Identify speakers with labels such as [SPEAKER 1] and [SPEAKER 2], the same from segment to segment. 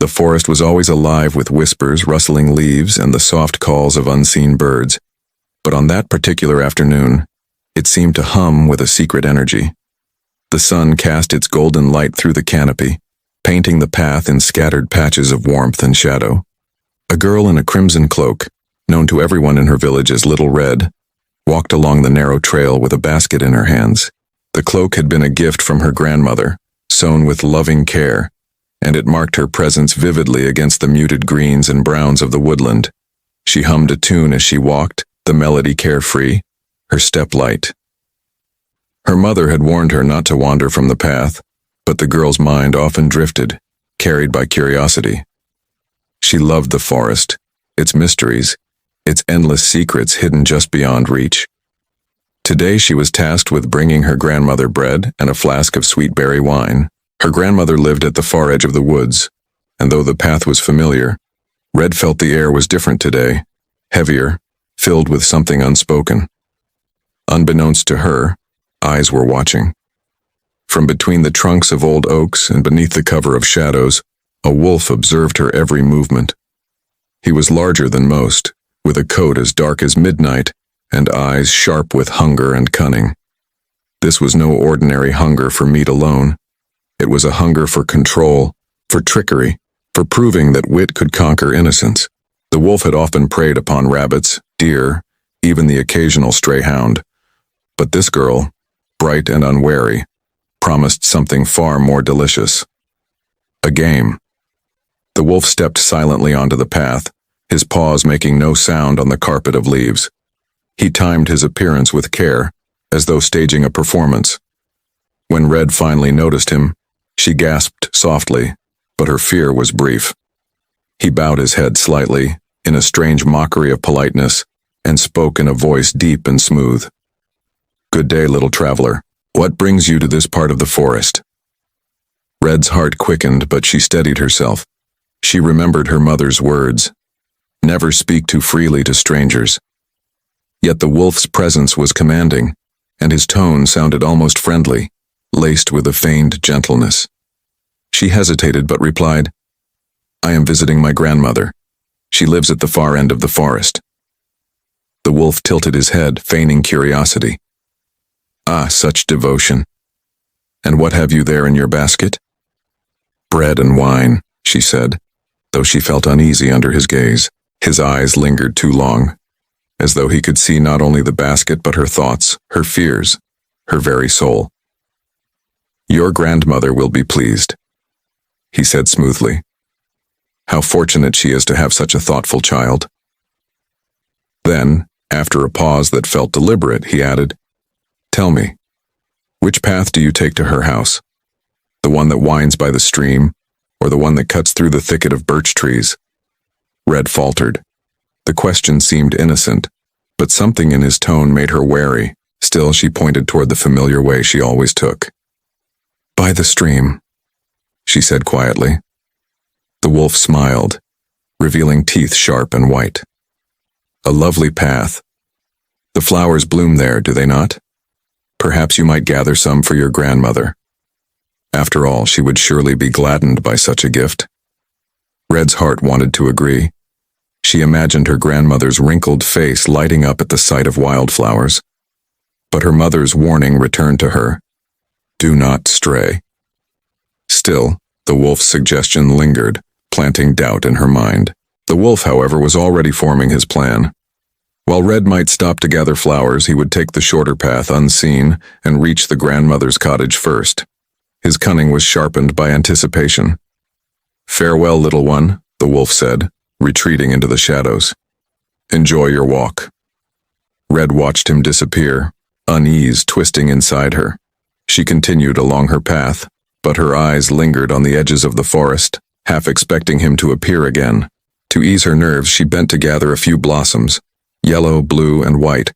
[SPEAKER 1] The forest was always alive with whispers, rustling leaves, and the soft calls of unseen birds. But on that particular afternoon, it seemed to hum with a secret energy. The sun cast its golden light through the canopy, painting the path in scattered patches of warmth and shadow. A girl in a crimson cloak, known to everyone in her village as Little Red, walked along the narrow trail with a basket in her hands. The cloak had been a gift from her grandmother, sewn with loving care, and it marked her presence vividly against the muted greens and browns of the woodland. She hummed a tune as she walked, the melody carefree, her step light. Her mother had warned her not to wander from the path, but the girl's mind often drifted, carried by curiosity. She loved the forest, its mysteries, its endless secrets hidden just beyond reach. Today she was tasked with bringing her grandmother bread and a flask of sweet berry wine. Her grandmother lived at the far edge of the woods, and though the path was familiar, Red felt the air was different today, heavier, filled with something unspoken. Unbeknownst to her, eyes were watching. From between the trunks of old oaks and beneath the cover of shadows, a wolf observed her every movement. He was larger than most, with a coat as dark as midnight and eyes sharp with hunger and cunning. This was no ordinary hunger for meat alone. It was a hunger for control, for trickery, for proving that wit could conquer innocence. The wolf had often preyed upon rabbits, deer, even the occasional stray hound. But this girl, bright and unwary, promised something far more delicious. A game. The wolf stepped silently onto the path, his paws making no sound on the carpet of leaves. He timed his appearance with care, as though staging a performance. When Red finally noticed him, she gasped softly, but her fear was brief. He bowed his head slightly, in a strange mockery of politeness, and spoke in a voice deep and smooth. "Good day, little traveler. What brings you to this part of the forest?" Red's heart quickened, but she steadied herself. She remembered her mother's words. Never speak too freely to strangers. Yet the wolf's presence was commanding, and his tone sounded almost friendly, laced with a feigned gentleness. She hesitated but replied, "I am visiting my grandmother. She lives at the far end of the forest." The wolf tilted his head, feigning curiosity. "Ah, such devotion. And what have you there in your basket?" "Bread and wine," she said, though she felt uneasy under his gaze. His eyes lingered too long, as though he could see not only the basket but her thoughts, her fears, her very soul. "Your grandmother will be pleased," he said smoothly. "How fortunate she is to have such a thoughtful child." Then, after a pause that felt deliberate, he added, "Tell me, which path do you take to her house? The one that winds by the stream, or the one that cuts through the thicket of birch trees?" Red faltered. The question seemed innocent, but something in his tone made her wary. Still, she pointed toward the familiar way she always took. "By the stream," she said quietly. The wolf smiled, revealing teeth sharp and white. "A lovely path. The flowers bloom there, do they not? Perhaps you might gather some for your grandmother. After all, she would surely be gladdened by such a gift." Red's heart wanted to agree. She imagined her grandmother's wrinkled face lighting up at the sight of wildflowers. But her mother's warning returned to her. "Do not stray." Still, the wolf's suggestion lingered, planting doubt in her mind. The wolf, however, was already forming his plan. While Red might stop to gather flowers, he would take the shorter path unseen and reach the grandmother's cottage first. His cunning was sharpened by anticipation. "Farewell, little one," the wolf said, retreating into the shadows. "Enjoy your walk." Red watched him disappear, unease twisting inside her. She continued along her path, but her eyes lingered on the edges of the forest, half expecting him to appear again. To ease her nerves, she bent to gather a few blossoms, yellow, blue, and white,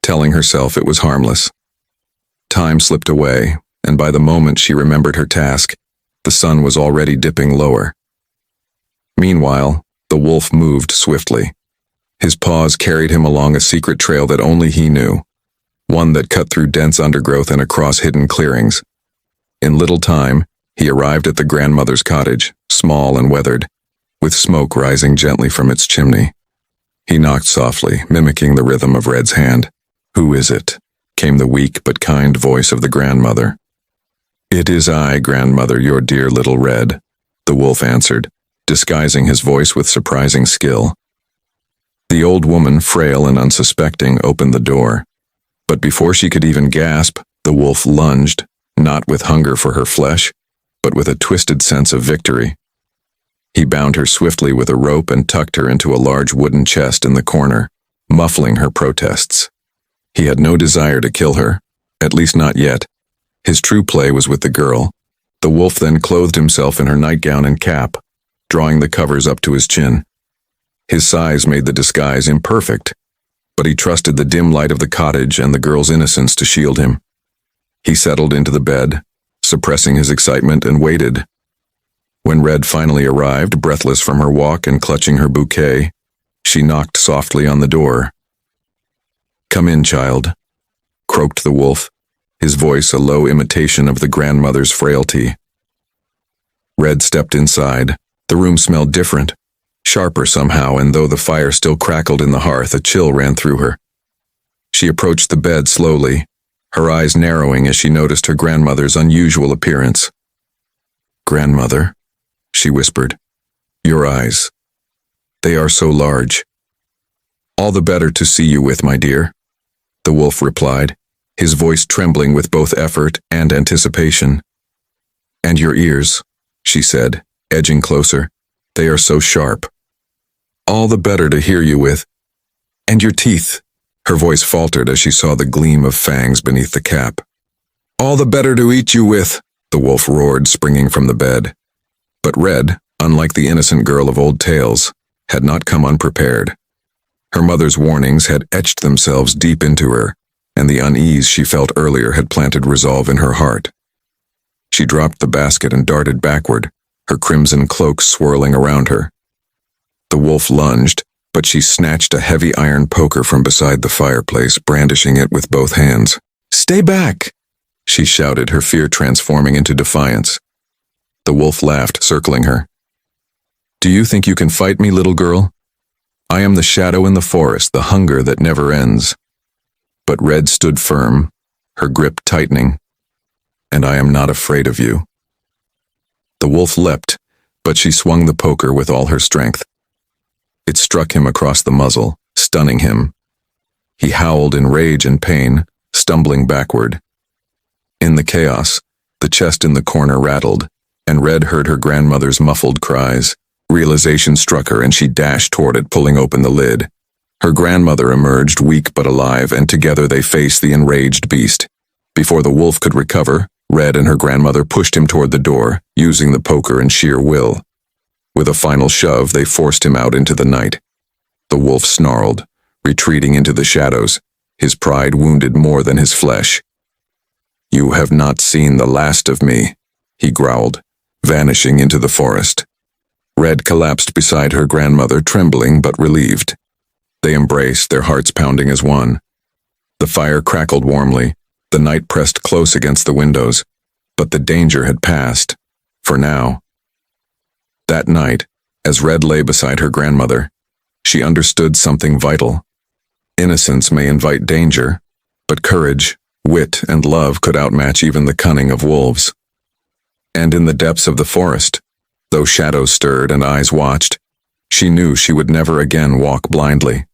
[SPEAKER 1] telling herself it was harmless. Time slipped away, and by the moment she remembered her task, the sun was already dipping lower. Meanwhile, the wolf moved swiftly. His paws carried him along a secret trail that only he knew, one that cut through dense undergrowth and across hidden clearings. In little time, he arrived at the grandmother's cottage, small and weathered, with smoke rising gently from its chimney. He knocked softly, mimicking the rhythm of Red's hand. "Who is it?" came the weak but kind voice of the grandmother. "It is I, grandmother, your dear little Red," the wolf answered, disguising his voice with surprising skill. The old woman, frail and unsuspecting, opened the door. But before she could even gasp, the wolf lunged, not with hunger for her flesh, but with a twisted sense of victory. He bound her swiftly with a rope and tucked her into a large wooden chest in the corner, muffling her protests. He had no desire to kill her, at least not yet. His true play was with the girl. The wolf then clothed himself in her nightgown and cap, drawing the covers up to his chin. His size made the disguise imperfect, but he trusted the dim light of the cottage and the girl's innocence to shield him. He settled into the bed, suppressing his excitement, and waited. When Red finally arrived, breathless from her walk and clutching her bouquet, she knocked softly on the door. "Come in, child," croaked the wolf, his voice a low imitation of the grandmother's frailty. Red stepped inside. The room smelled different, sharper somehow, and though the fire still crackled in the hearth, a chill ran through her. She approached the bed slowly, her eyes narrowing as she noticed her grandmother's unusual appearance. "Grandmother," she whispered, "your eyes. They are so large." "All the better to see you with, my dear," the wolf replied, his voice trembling with both effort and anticipation. "And your ears," she said, edging closer. "They are so sharp." "All the better to hear you with. And your teeth." Her voice faltered as she saw the gleam of fangs beneath the cap. "All the better to eat you with," the wolf roared, springing from the bed. But Red, unlike the innocent girl of old tales, had not come unprepared. Her mother's warnings had etched themselves deep into her, and the unease she felt earlier had planted resolve in her heart. She dropped the basket and darted backward, her crimson cloak swirling around her. The wolf lunged, but she snatched a heavy iron poker from beside the fireplace, brandishing it with both hands. "Stay back!" she shouted, her fear transforming into defiance. The wolf laughed, circling her. "Do you think you can fight me, little girl? I am the shadow in the forest, the hunger that never ends." But Red stood firm, her grip tightening. "And I am not afraid of you." The wolf leapt, but she swung the poker with all her strength. It struck him across the muzzle, stunning him. He howled in rage and pain, stumbling backward. In the chaos, the chest in the corner rattled, and Red heard her grandmother's muffled cries. Realization struck her, and she dashed toward it, pulling open the lid. Her grandmother emerged, weak but alive, and together they faced the enraged beast. Before the wolf could recover, Red and her grandmother pushed him toward the door, using the poker and sheer will. With a final shove, they forced him out into the night. The wolf snarled, retreating into the shadows, his pride wounded more than his flesh. "You have not seen the last of me," he growled, vanishing into the forest. Red collapsed beside her grandmother, trembling but relieved. They embraced, their hearts pounding as one. The fire crackled warmly, the night pressed close against the windows, but the danger had passed, for now. That night, as Red lay beside her grandmother, she understood something vital. Innocence may invite danger, but courage, wit, and love could outmatch even the cunning of wolves. And in the depths of the forest, though shadows stirred and eyes watched, she knew she would never again walk blindly.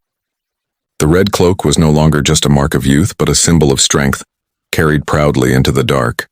[SPEAKER 1] The red cloak was no longer just a mark of youth, but a symbol of strength, carried proudly into the dark.